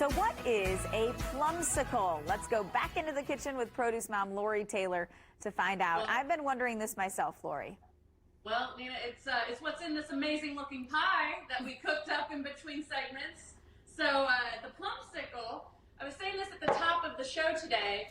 So what is a plumsicle? Let's go back into the kitchen with produce mom Lori Taylor to find out. I've been wondering this myself, Lori. Well, Nina, it's what's in this amazing looking pie that we cooked up in between segments. So the plumsicle, I was saying this at the top of the show today,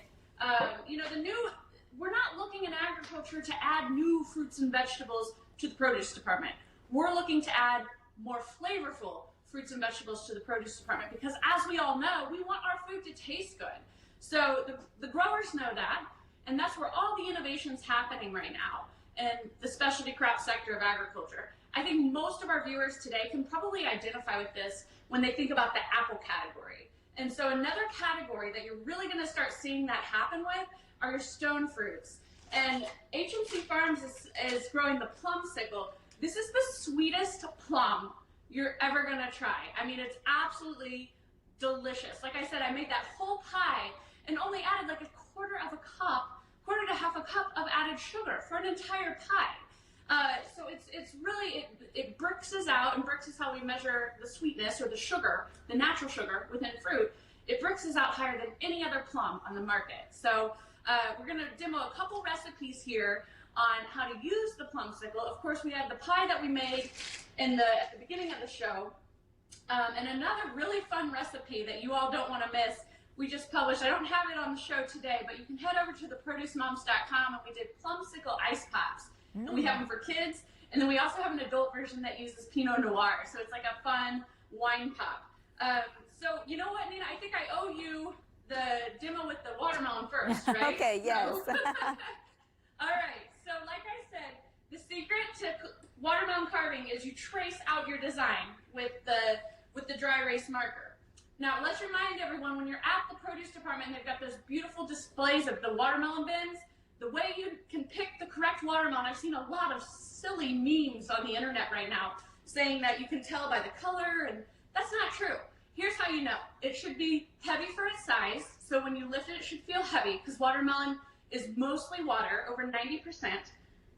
we're not looking in agriculture to add new fruits and vegetables to the produce department. We're looking to add more flavorful fruits and vegetables to the produce department because, as we all know, we want our food to taste good. So the growers know that, and that's where all the innovation's happening right now in the specialty crop sector of agriculture. I think most of our viewers today can probably identify with this when they think about the apple category. And so another category that you're really going to start seeing that happen with are your stone fruits. And HMC Farms is growing the plumsicle. This is the sweetest plum you're ever going to try. I mean, it's absolutely delicious. Like I said, I made that whole pie and only added like quarter to half a cup of added sugar for an entire pie. So it's really, it Brixes out, and Brix is how we measure the sweetness or the sugar, the natural sugar within fruit. It Brixes out higher than any other plum on the market. So we're going to demo a couple recipes here on how to use the plumsicle. Of course, we had the pie that we made at the beginning of the show. And another really fun recipe that you all don't want to miss, we just published. I don't have it on the show today, but you can head over to theproducemoms.com, and we did Plumsicle Ice Pops. And we have them for kids. And then we also have an adult version that uses Pinot Noir. So it's like a fun wine pop. So you know what, Nina? I think I owe you the demo with the watermelon first, right? Okay, yes. All right. So like I said, the secret to watermelon carving is you trace out your design with the dry erase marker. Now, let's remind everyone, when you're at the produce department, they've got those beautiful displays of the watermelon bins. The way you can pick the correct watermelon, I've seen a lot of silly memes on the internet right now saying that you can tell by the color, and that's not true. Here's how you know. It should be heavy for its size, so when you lift it, it should feel heavy, because watermelon is mostly water, over 90%.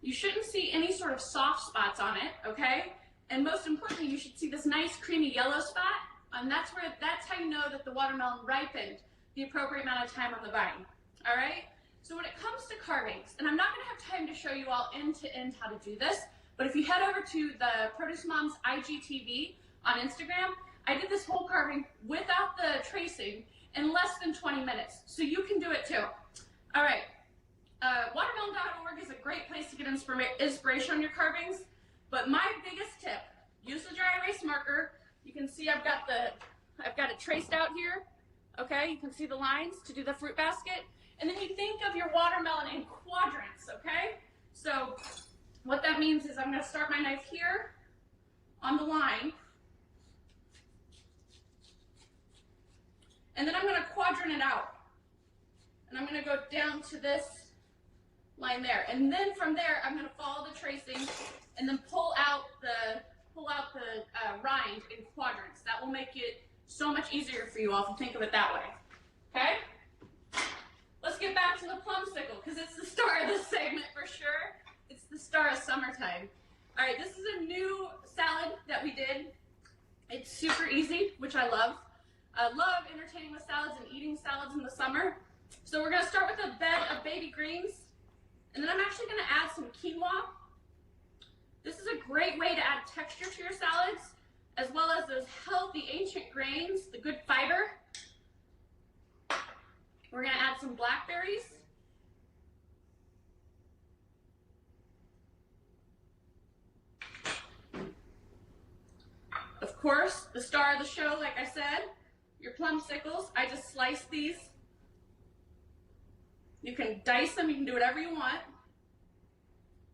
You shouldn't see any sort of soft spots on it, okay? And most importantly, you should see this nice creamy yellow spot, and that's how you know that the watermelon ripened the appropriate amount of time on the vine, all right? So when it comes to carvings, and I'm not gonna have time to show you all end to end how to do this, but if you head over to the Produce Moms IGTV on Instagram, I did this whole carving without the tracing in less than 20 minutes, so you can do it too. All right, watermelon.org is a great place to get inspiration on your carvings, but my biggest tip, use the dry erase marker. You can see I've got it traced out here, okay? You can see the lines to do the fruit basket. And then you think of your watermelon in quadrants, okay? So what that means is I'm gonna start my knife here on the line, and then I'm gonna quadrant it out. And I'm gonna go down to this line there. And then from there, I'm gonna follow the tracing and then pull out the rind in quadrants. That will make it so much easier for you all if you think of it that way, okay? Let's get back to the plumsicle, because it's the star of this segment for sure. It's the star of summertime. All right, this is a new salad that we did. It's super easy, which I love. I love entertaining with salads and eating salads in the summer. So we're gonna start with a bed of baby greens, and then I'm actually gonna add some quinoa. This is a great way to add texture to your salads, as well as those healthy ancient grains, the good fiber. We're gonna add some blackberries. Of course, the star of the show, like I said, your plumsicles. I just slice these. You can dice them, you can do whatever you want.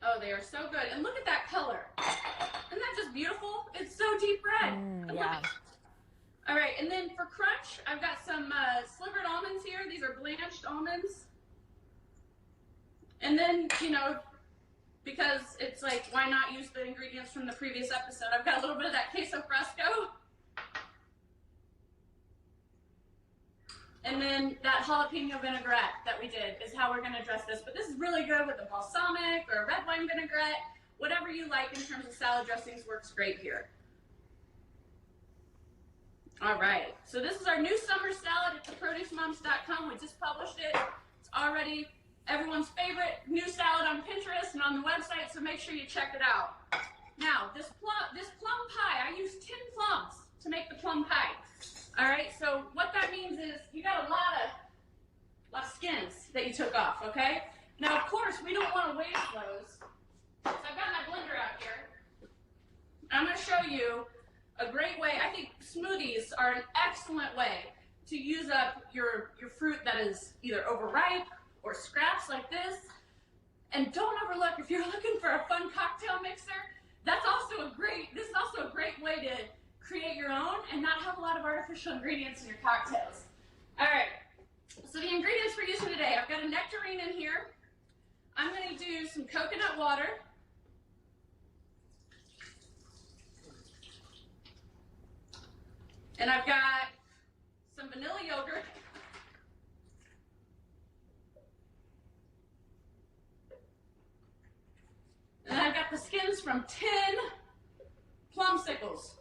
Oh, they are so good. And look at that color. Isn't that just beautiful? It's so deep red. Yeah. All right, and then for crunch, I've got some slivered almonds here. These are blanched almonds. And then, you know, because it's like, why not use the ingredients from the previous episode? I've got a little bit of that queso fresco. And then that jalapeno vinaigrette that we did is how we're gonna dress this. But this is really good with a balsamic or a red wine vinaigrette. Whatever you like in terms of salad dressings works great here. All right, so this is our new summer salad at theproducemoms.com. We just published it. It's already everyone's favorite new salad on Pinterest and on the website, so make sure you check it out. Now, this plum pie, I used 10 plums to make the plum pie. All right, so what that means is you got a lot of skins that you took off, okay? Now, of course, we don't want to waste those. So I've got my blender out here. I'm going to show you a great way. I think smoothies are an excellent way to use up your fruit that is either overripe or scraps like this. And don't overlook, if you're looking for a fun cocktail mixer, this is also a great way to create your own and not have a lot of artificial ingredients in your cocktails. All right, so the ingredients we're using today, I've got a nectarine in here. I'm going to do some coconut water. And I've got some vanilla yogurt. And then I've got the skins from 10 plumsicles.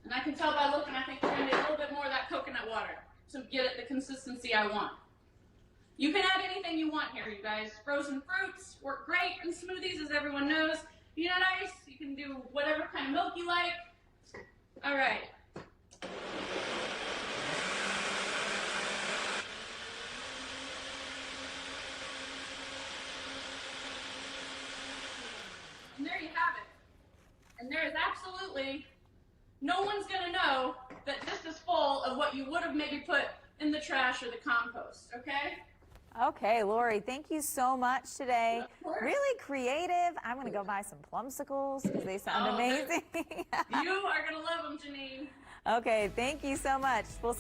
And I can tell by looking, I think we're going to need a little bit more of that coconut water to get it the consistency I want. You can add anything you want here, you guys. Frozen fruits work great in smoothies, as everyone knows. Peanut ice, you can do whatever kind of milk you like. All right. And there you have it. And there is absolutely no one's going to know that this is full of what you would have maybe put in the trash or the compost, okay? Okay, Lori, thank you so much today. Of course. Really creative. I'm going to go buy some plumsicles because they sound amazing. You are going to love them, Janine. Okay, thank you so much. We'll see